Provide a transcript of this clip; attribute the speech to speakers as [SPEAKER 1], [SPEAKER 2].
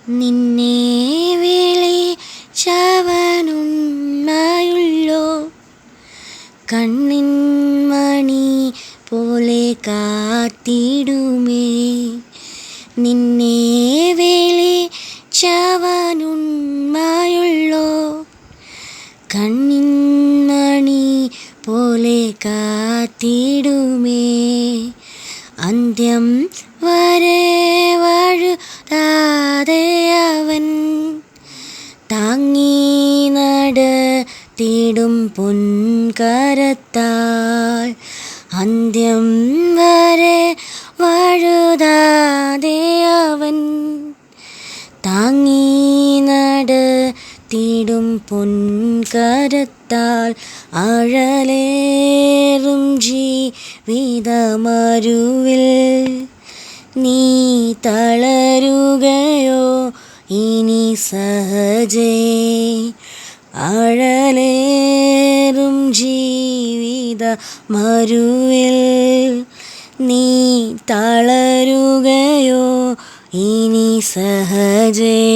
[SPEAKER 1] നിന്നെ വിളിച്ചവനുണ്മയുള്ളോ, കണ്ണിൻ മണി പോലെ കാത്തിടുമേ. നിന്നെ വിളിച്ചവനുണ്മയുള്ളോ, കണ്ണിൻ മണി പോലെ കാത്തിടുമേ. അന്ത്യം വരെ വഴുതാതെ അവൻ താങ്ങി നടത്തിടും പൊൻകരത്താൽ. അന്ത്യം വരെ വഴുതാതെ അവൻ താങ്ങി നടത്തിടും പൊൻകരത്താൽ. അഴലേറും ജീവിതമരുവിൽ നീ തളരുകയോ ഇനി സഹജേ. അഴലേറും ജീവിതമരുവിൽ നീ തളരുകയോ ഇനി സഹജേ.